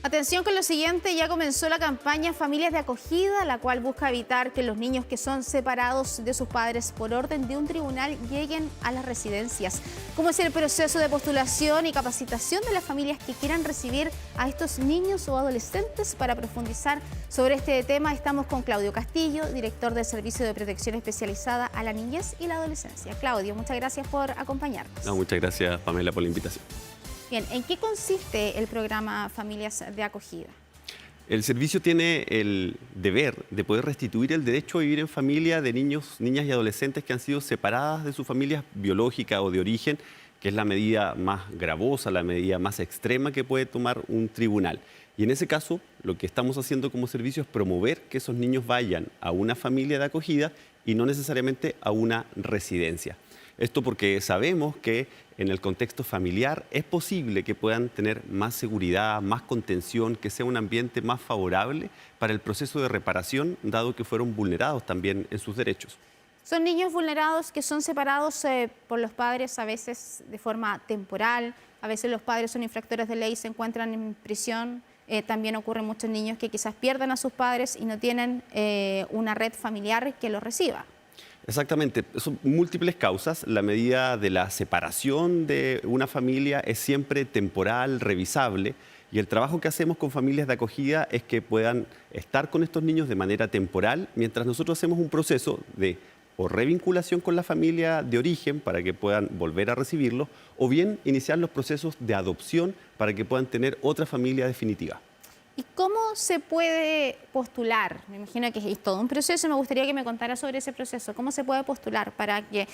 Atención con lo siguiente, ya comenzó la campaña Familias de Acogida, la cual busca evitar que los niños que son separados de sus padres por orden de un tribunal lleguen a las residencias. ¿Cómo es el proceso de postulación y capacitación de las familias que quieran recibir a estos niños o adolescentes? Para profundizar sobre este tema estamos con Claudio Castillo, director del Servicio de Protección Especializada a la Niñez y la Adolescencia. Claudio, muchas gracias por acompañarnos. No, muchas gracias, Pamela, por la invitación. Bien, ¿en qué consiste el programa Familias de Acogida? El servicio tiene el deber de poder restituir el derecho a vivir en familia de niños, niñas y adolescentes que han sido separadas de su familia biológica o de origen, que es la medida más gravosa, la medida más extrema que puede tomar un tribunal. Y en ese caso, lo que estamos haciendo como servicio es promover que esos niños vayan a una familia de acogida y no necesariamente a una residencia. Esto porque sabemos que en el contexto familiar es posible que puedan tener más seguridad, más contención, que sea un ambiente más favorable para el proceso de reparación, dado que fueron vulnerados también en sus derechos. Son niños vulnerados que son separados por los padres a veces de forma temporal, a veces los padres son infractores de ley y se encuentran en prisión. También ocurren muchos niños que quizás pierdan a sus padres y no tienen una red familiar que los reciba. Exactamente, son múltiples causas. La medida de la separación de una familia es siempre temporal, revisable, y el trabajo que hacemos con familias de acogida es que puedan estar con estos niños de manera temporal, mientras nosotros hacemos un proceso de o revinculación con la familia de origen para que puedan volver a recibirlos, o bien iniciar los procesos de adopción para que puedan tener otra familia definitiva. ¿Y cómo se puede postular? Me imagino que es todo un proceso, me gustaría que me contara sobre ese proceso. ¿Cómo se puede postular para que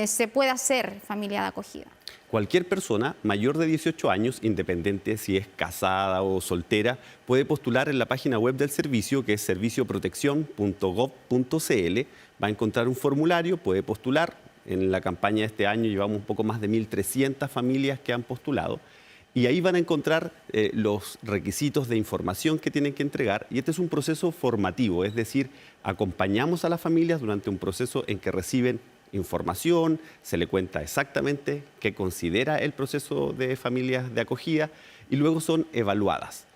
se pueda hacer familia de acogida? Cualquier persona mayor de 18 años, independiente si es casada o soltera, puede postular en la página web del servicio, que es servicioproteccion.gov.cl. Va a encontrar un formulario, puede postular. En la campaña de este año llevamos un poco más de 1.300 familias que han postulado. Y ahí van a encontrar los requisitos de información que tienen que entregar. Y este es un proceso formativo, es decir, acompañamos a las familias durante un proceso en que reciben información, se le cuenta exactamente qué considera el proceso de familias de acogida y luego son evaluadas.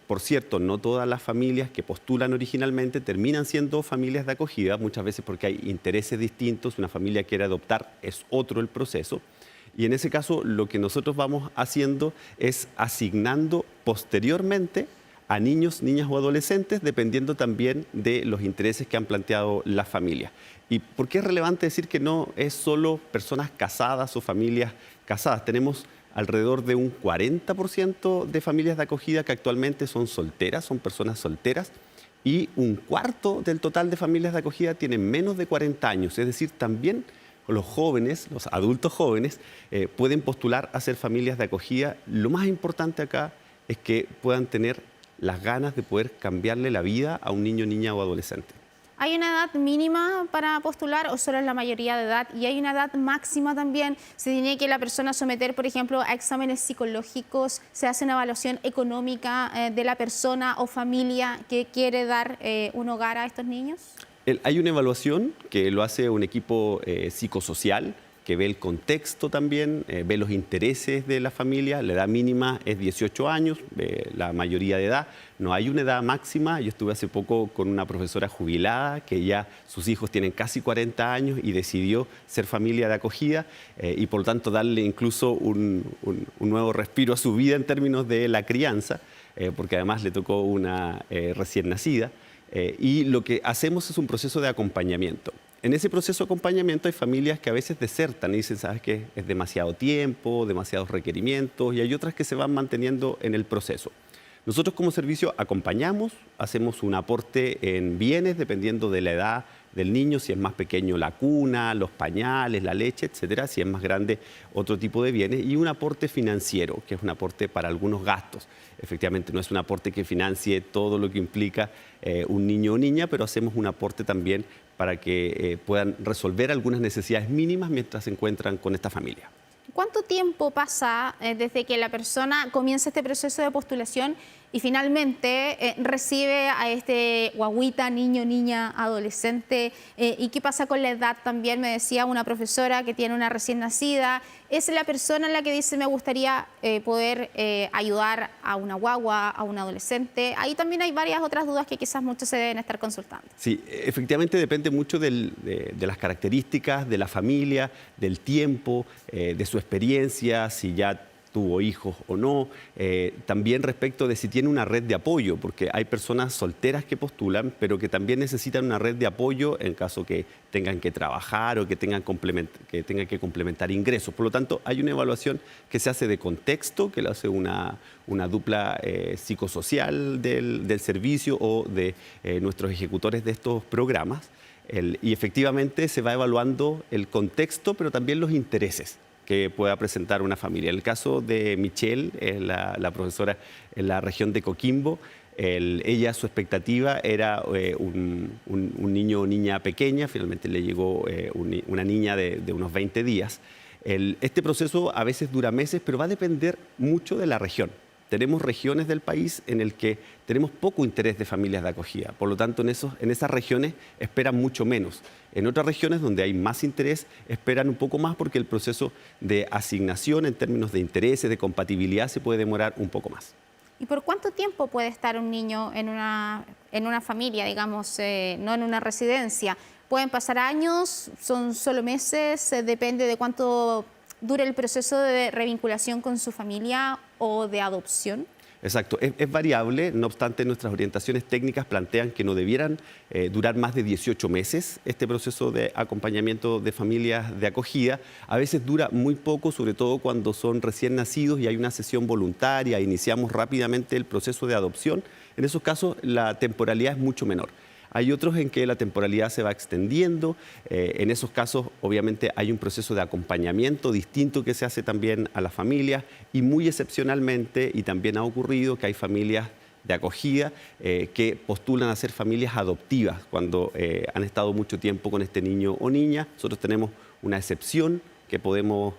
Por cierto, no todas las familias que postulan originalmente terminan siendo familias de acogida, muchas veces porque hay intereses distintos, una familia quiere adoptar, es otro el proceso. Y en ese caso, lo que nosotros vamos haciendo es asignando posteriormente a niños, niñas o adolescentes, dependiendo también de los intereses que han planteado las familias. ¿Y por qué es relevante decir que no es solo personas casadas o familias casadas? Tenemos alrededor de un 40% de familias de acogida que actualmente son solteras, son personas solteras, y un cuarto del total de familias de acogida tienen menos de 40 años, es decir, también los jóvenes, los adultos jóvenes, pueden postular a ser familias de acogida. Lo más importante acá es que puedan tener las ganas de poder cambiarle la vida a un niño, niña o adolescente. ¿Hay una edad mínima para postular o solo es la mayoría de edad? ¿Y hay una edad máxima también? ¿Se tiene que la persona someter, por ejemplo, a exámenes psicológicos? ¿Se hace una evaluación económica de la persona o familia que quiere dar un hogar a estos niños? Hay una evaluación que lo hace un equipo psicosocial que ve el contexto también, ve los intereses de la familia. La edad mínima es 18 años, la mayoría de edad. No hay una edad máxima. Yo estuve hace poco con una profesora jubilada que ya sus hijos tienen casi 40 años y decidió ser familia de acogida y por lo tanto darle incluso un nuevo respiro a su vida en términos de la crianza, porque además le tocó una recién nacida. Y lo que hacemos es un proceso de acompañamiento. En ese proceso de acompañamiento hay familias que a veces desertan y dicen, ¿sabes qué? Es demasiado tiempo, demasiados requerimientos, y hay otras que se van manteniendo en el proceso. Nosotros como servicio acompañamos, hacemos un aporte en bienes dependiendo de la edad del niño, si es más pequeño la cuna, los pañales, la leche, etcétera, si es más grande otro tipo de bienes, y un aporte financiero, que es un aporte para algunos gastos. Efectivamente no es un aporte que financie todo lo que implica un niño o niña, pero hacemos un aporte también para que puedan resolver algunas necesidades mínimas mientras se encuentran con esta familia. ¿Cuánto tiempo pasa desde que la persona comienza este proceso de postulación y finalmente recibe a este guagüita, niño, niña, adolescente? ¿Y qué pasa con la edad también? Me decía una profesora que tiene una recién nacida es la persona en la que dice me gustaría poder ayudar a una guagua, a un adolescente. Ahí también hay varias otras dudas que quizás muchos se deben estar consultando. Sí, efectivamente depende mucho de las características de la familia, del tiempo, de su experiencia, si ya tuvo hijos o no, también respecto de si tiene una red de apoyo, porque hay personas solteras que postulan, pero que también necesitan una red de apoyo en caso que tengan que trabajar o que tengan que complementar ingresos. Por lo tanto, hay una evaluación que se hace de contexto, que lo hace una dupla psicosocial del servicio o de nuestros ejecutores de estos programas, y efectivamente se va evaluando el contexto, pero también los intereses que pueda presentar una familia. En el caso de Michelle, la profesora en la región de Coquimbo, ella, su expectativa era un niño o niña pequeña, finalmente le llegó una niña de unos 20 días. Este proceso a veces dura meses, pero va a depender mucho de la región. Tenemos regiones del país en el que tenemos poco interés de familias de acogida. Por lo tanto, en esas regiones esperan mucho menos. En otras regiones donde hay más interés, esperan un poco más porque el proceso de asignación en términos de intereses, de compatibilidad, se puede demorar un poco más. ¿Y por cuánto tiempo puede estar un niño en una familia, digamos, no en una residencia? ¿Pueden pasar años? ¿Son solo meses? ¿Depende de cuánto dure el proceso de revinculación con su familia o de adopción? Exacto, es variable, no obstante nuestras orientaciones técnicas plantean que no debieran durar más de 18 meses este proceso de acompañamiento de familias de acogida. A veces dura muy poco, sobre todo cuando son recién nacidos y hay una sesión voluntaria, iniciamos rápidamente el proceso de adopción. En esos casos la temporalidad es mucho menor. Hay otros en que la temporalidad se va extendiendo. En esos casos, obviamente, hay un proceso de acompañamiento distinto que se hace también a las familias y muy excepcionalmente, y también ha ocurrido que hay familias de acogida que postulan a ser familias adoptivas cuando han estado mucho tiempo con este niño o niña. Nosotros tenemos una excepción que podemos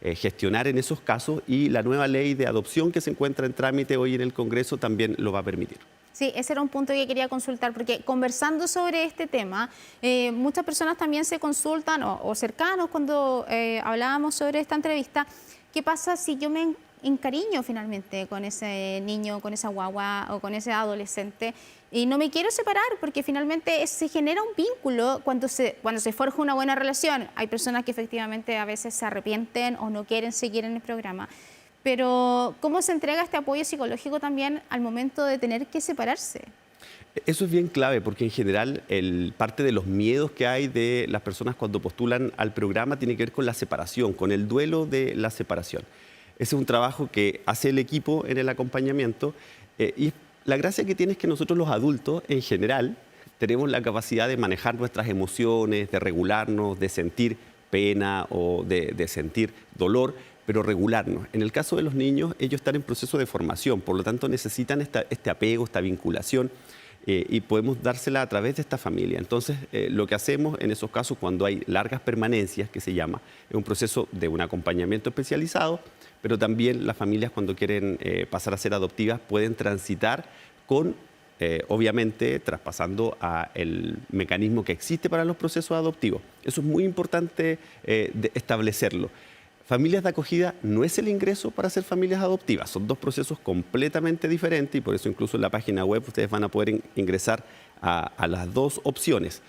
gestionar en esos casos y la nueva ley de adopción que se encuentra en trámite hoy en el Congreso también lo va a permitir. Sí, ese era un punto que quería consultar, porque conversando sobre este tema, muchas personas también se consultan, o cercanos, cuando hablábamos sobre esta entrevista, ¿qué pasa si yo me encariño finalmente con ese niño, con esa guagua o con ese adolescente y no me quiero separar? Porque finalmente se genera un vínculo cuando se forja una buena relación. Hay personas que efectivamente a veces se arrepienten o no quieren seguir en el programa. Pero, ¿cómo se entrega este apoyo psicológico también al momento de tener que separarse? Eso es bien clave porque en general parte de los miedos que hay de las personas cuando postulan al programa tiene que ver con la separación, con el duelo de la separación. Ese es un trabajo que hace el equipo en el acompañamiento y la gracia que tiene es que nosotros los adultos en general tenemos la capacidad de manejar nuestras emociones, de regularnos, de sentir pena o de sentir dolor, pero regularnos. En el caso de los niños, ellos están en proceso de formación, por lo tanto necesitan este apego, esta vinculación, y podemos dársela a través de esta familia. Entonces, lo que hacemos en esos casos, cuando hay largas permanencias, que se llama, es un proceso de un acompañamiento especializado, pero también las familias cuando quieren pasar a ser adoptivas pueden transitar con, obviamente, traspasando el mecanismo que existe para los procesos adoptivos. Eso es muy importante establecerlo. Familias de acogida no es el ingreso para ser familias adoptivas, son dos procesos completamente diferentes y por eso incluso en la página web ustedes van a poder ingresar a las dos opciones.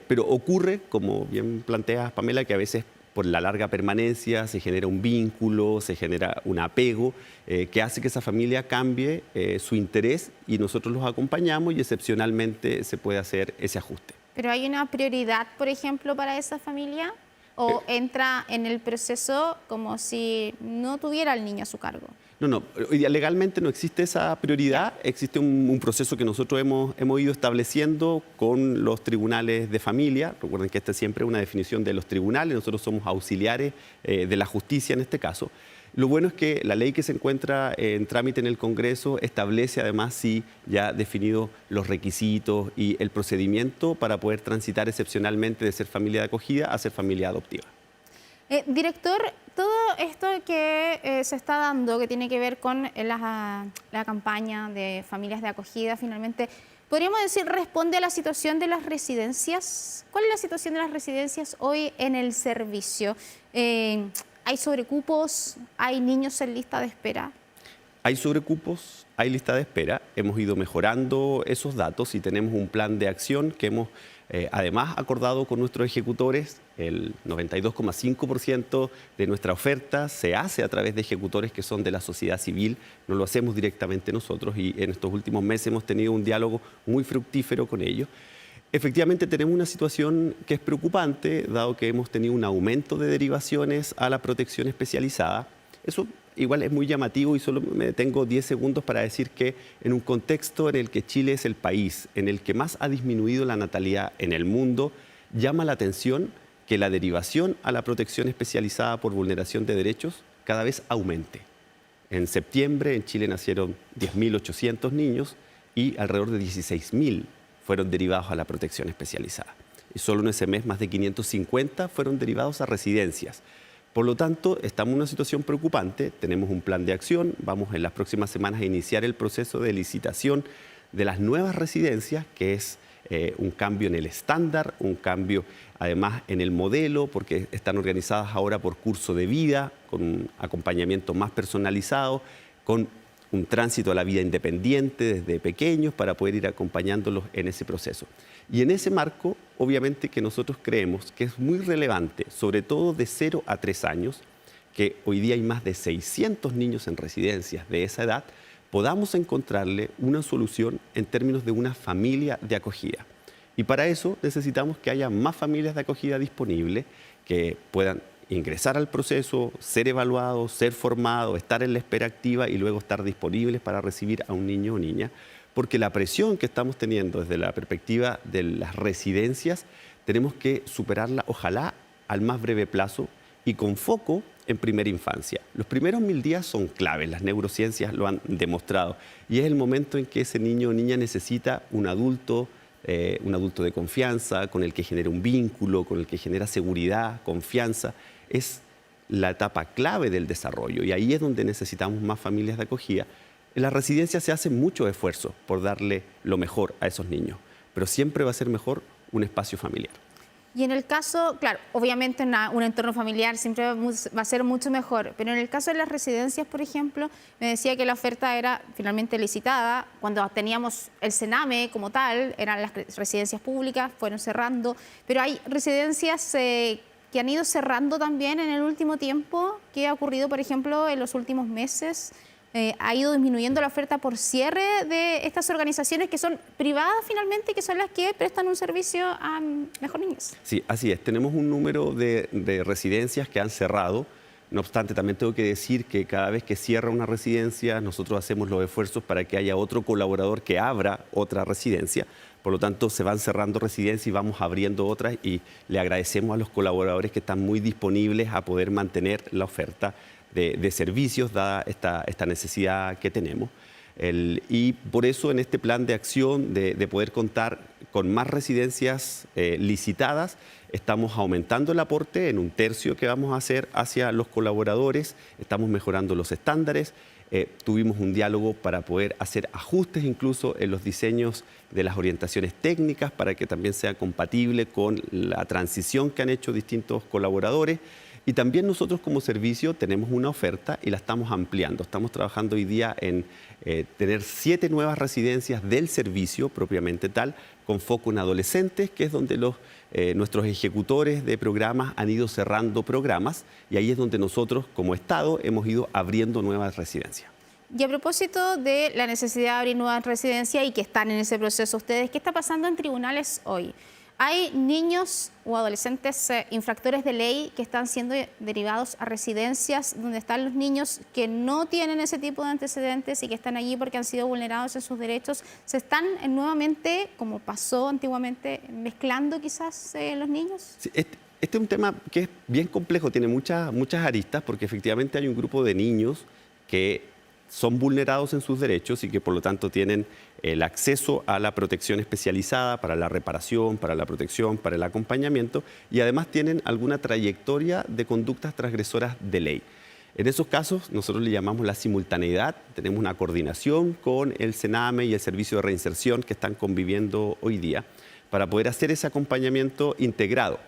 Pero ocurre, como bien plantea Pamela, que a veces por la larga permanencia se genera un vínculo, se genera un apego que hace que esa familia cambie su interés y nosotros los acompañamos y excepcionalmente se puede hacer ese ajuste. ¿Pero hay una prioridad, por ejemplo, para esa familia? ¿O entra en el proceso como si no tuviera al niño a su cargo? No, hoy día legalmente no existe esa prioridad, existe un proceso que nosotros hemos ido estableciendo con los tribunales de familia. Recuerden que esta es siempre una definición de los tribunales, nosotros somos auxiliares de la justicia en este caso. Lo bueno es que la ley que se encuentra en trámite en el Congreso establece además sí ya definido los requisitos y el procedimiento para poder transitar excepcionalmente de ser familia de acogida a ser familia adoptiva. Director, todo esto que se está dando, que tiene que ver con la campaña de familias de acogida, finalmente, podríamos decir, responde a la situación de las residencias. ¿Cuál es la situación de las residencias hoy en el servicio? ¿Hay sobrecupos? ¿Hay niños en lista de espera? Hay sobrecupos, hay lista de espera, hemos ido mejorando esos datos y tenemos un plan de acción que hemos además acordado con nuestros ejecutores. El 92,5% de nuestra oferta se hace a través de ejecutores que son de la sociedad civil, no lo hacemos directamente nosotros y en estos últimos meses hemos tenido un diálogo muy fructífero con ellos. Efectivamente tenemos una situación que es preocupante, dado que hemos tenido un aumento de derivaciones a la protección especializada. Eso igual es muy llamativo y solo me detengo 10 segundos para decir que en un contexto en el que Chile es el país en el que más ha disminuido la natalidad en el mundo, llama la atención que la derivación a la protección especializada por vulneración de derechos cada vez aumente. En septiembre en Chile nacieron 10.800 niños y alrededor de 16.000 fueron derivados a la protección especializada. Y solo en ese mes más de 550 fueron derivados a residencias. Por lo tanto, estamos en una situación preocupante, tenemos un plan de acción, vamos en las próximas semanas a iniciar el proceso de licitación de las nuevas residencias, que es un cambio en el estándar, un cambio además en el modelo, porque están organizadas ahora por curso de vida, con un acompañamiento más personalizado, con un tránsito a la vida independiente desde pequeños para poder ir acompañándolos en ese proceso. Y en ese marco, obviamente que nosotros creemos que es muy relevante, sobre todo de 0 a 3 años, que hoy día hay más de 600 niños en residencias de esa edad, podamos encontrarle una solución en términos de una familia de acogida. Y para eso necesitamos que haya más familias de acogida disponibles que puedan ingresar al proceso, ser evaluados, ser formados, estar en la espera activa y luego estar disponibles para recibir a un niño o niña. Porque la presión que estamos teniendo desde la perspectiva de las residencias, tenemos que superarla, ojalá, al más breve plazo y con foco en primera infancia. Los primeros 1000 días son claves, las neurociencias lo han demostrado, y es el momento en que ese niño o niña necesita un adulto de confianza, con el que genera un vínculo, con el que genera seguridad, confianza. Es la etapa clave del desarrollo y ahí es donde necesitamos más familias de acogida. En las residencias se hace mucho esfuerzo por darle lo mejor a esos niños, pero siempre va a ser mejor un espacio familiar. Y en el caso, claro, obviamente un entorno familiar siempre va a ser mucho mejor, pero en el caso de las residencias, por ejemplo, me decía que la oferta era finalmente licitada, cuando teníamos el Sename como tal, eran las residencias públicas, fueron cerrando, pero hay residencias que han ido cerrando también en el último tiempo. ¿Qué ha ocurrido, por ejemplo, en los últimos meses? Ha ido disminuyendo la oferta por cierre de estas organizaciones que son privadas finalmente, que son las que prestan un servicio a Mejor Niñez. Sí, así es. Tenemos un número de residencias que han cerrado. No obstante, también tengo que decir que cada vez que cierra una residencia, nosotros hacemos los esfuerzos para que haya otro colaborador que abra otra residencia. Por lo tanto, se van cerrando residencias y vamos abriendo otras y le agradecemos a los colaboradores que están muy disponibles a poder mantener la oferta de servicios, dada esta necesidad que tenemos. Y por eso en este plan de acción de poder contar con más residencias licitadas, estamos aumentando el aporte en 1/3 que vamos a hacer hacia los colaboradores, estamos mejorando los estándares, tuvimos un diálogo para poder hacer ajustes incluso en los diseños de las orientaciones técnicas para que también sea compatible con la transición que han hecho distintos colaboradores. Y también nosotros como servicio tenemos una oferta y la estamos ampliando. Estamos trabajando hoy día en tener 7 nuevas residencias del servicio propiamente tal, con foco en adolescentes, que es donde nuestros ejecutores de programas han ido cerrando programas y ahí es donde nosotros como Estado hemos ido abriendo nuevas residencias. Y a propósito de la necesidad de abrir nuevas residencias y que están en ese proceso ustedes, ¿qué está pasando en tribunales hoy? Hay niños o adolescentes infractores de ley que están siendo derivados a residencias donde están los niños que no tienen ese tipo de antecedentes y que están allí porque han sido vulnerados en sus derechos. ¿Se están nuevamente, como pasó antiguamente, mezclando quizás los niños? Sí, este es un tema que es bien complejo, tiene muchas aristas porque efectivamente hay un grupo de niños que son vulnerados en sus derechos y que por lo tanto tienen el acceso a la protección especializada para la reparación, para la protección, para el acompañamiento y además tienen alguna trayectoria de conductas transgresoras de ley. En esos casos nosotros le llamamos la simultaneidad, tenemos una coordinación con el Sename y el Servicio de Reinserción que están conviviendo hoy día para poder hacer ese acompañamiento integrado.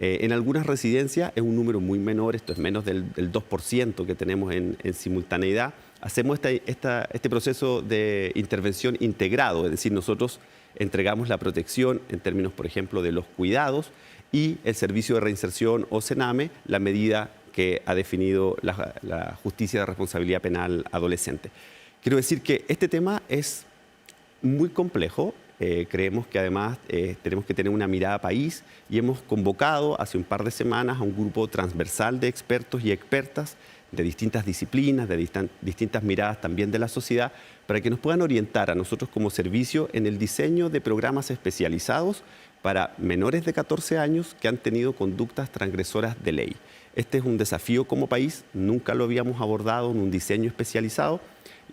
En algunas residencias es un número muy menor, esto es menos del 2% que tenemos en simultaneidad. Hacemos este proceso de intervención integrado, es decir, nosotros entregamos la protección en términos, por ejemplo, de los cuidados y el servicio de reinserción o CENAME, la medida que ha definido la justicia de responsabilidad penal adolescente. Quiero decir que este tema es muy complejo. Creemos que además tenemos que tener una mirada país y hemos convocado hace un par de semanas a un grupo transversal de expertos y expertas de distintas disciplinas, de distintas miradas también de la sociedad, para que nos puedan orientar a nosotros como servicio en el diseño de programas especializados para menores de 14 años que han tenido conductas transgresoras de ley. Este es un desafío como país, nunca lo habíamos abordado en un diseño especializado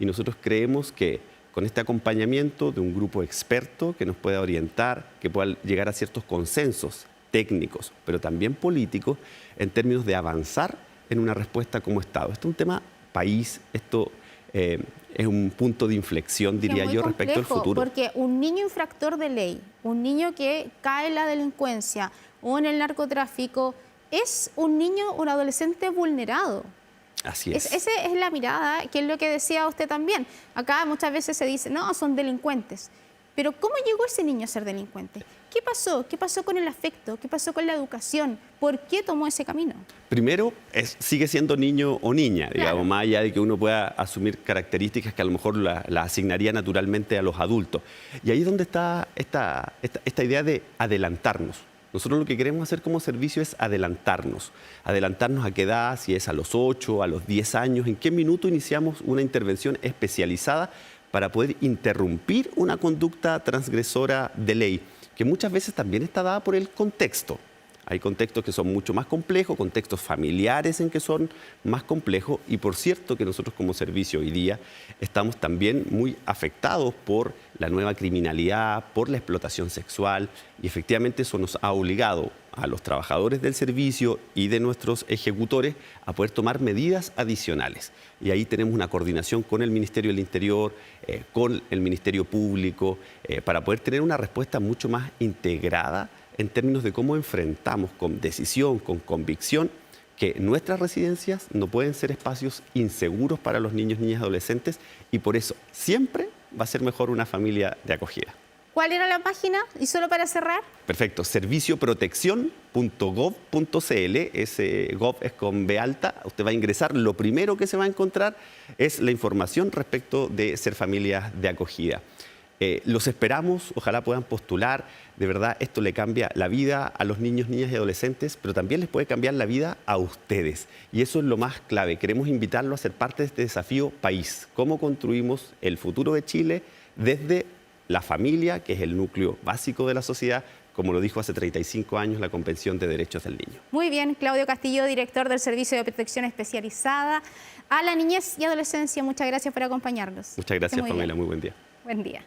y nosotros creemos que con este acompañamiento de un grupo experto que nos pueda orientar, que pueda llegar a ciertos consensos técnicos, pero también políticos, en términos de avanzar en una respuesta como Estado. Esto es un tema país, esto es un punto de inflexión, diría yo, respecto al futuro. Porque un niño infractor de ley, un niño que cae en la delincuencia o en el narcotráfico, es un niño, un adolescente vulnerado. Así es. Esa es la mirada, que es lo que decía usted también. Acá muchas veces se dice, no, son delincuentes. Pero ¿cómo llegó ese niño a ser delincuente? ¿Qué pasó? ¿Qué pasó con el afecto? ¿Qué pasó con la educación? ¿Por qué tomó ese camino? Primero, sigue siendo niño o niña, digamos, claro, más allá de que uno pueda asumir características que a lo mejor la asignaría naturalmente a los adultos. Y ahí es donde está esta idea de adelantarnos. Nosotros lo que queremos hacer como servicio es adelantarnos a qué edad, si es a los 8, a los 10 años, en qué minuto iniciamos una intervención especializada para poder interrumpir una conducta transgresora de ley, que muchas veces también está dada por el contexto. Hay contextos que son mucho más complejos, contextos familiares en que son más complejos y por cierto que nosotros como servicio hoy día estamos también muy afectados por la nueva criminalidad, por la explotación sexual y efectivamente eso nos ha obligado a los trabajadores del servicio y de nuestros ejecutores a poder tomar medidas adicionales. Y ahí tenemos una coordinación con el Ministerio del Interior, con el Ministerio Público, para poder tener una respuesta mucho más integrada en términos de cómo enfrentamos con decisión, con convicción, que nuestras residencias no pueden ser espacios inseguros para los niños, niñas y adolescentes y por eso siempre va a ser mejor una familia de acogida. ¿Cuál era la página? Y solo para cerrar. Perfecto, servicioprotección.gov.cl, ese gov es con B alta, usted va a ingresar, lo primero que se va a encontrar es la información respecto de ser familias de acogida. Los esperamos, ojalá puedan postular, de verdad esto le cambia la vida a los niños, niñas y adolescentes, pero también les puede cambiar la vida a ustedes. Y eso es lo más clave, queremos invitarlo a ser parte de este desafío país. ¿Cómo construimos el futuro de Chile desde la familia, que es el núcleo básico de la sociedad, como lo dijo hace 35 años la Convención de Derechos del Niño? Muy bien, Claudio Castillo, director del Servicio de Protección Especializada a la Niñez y Adolescencia. Muchas gracias por acompañarnos. Muchas gracias, Pamela. Muy buen día. Buen día.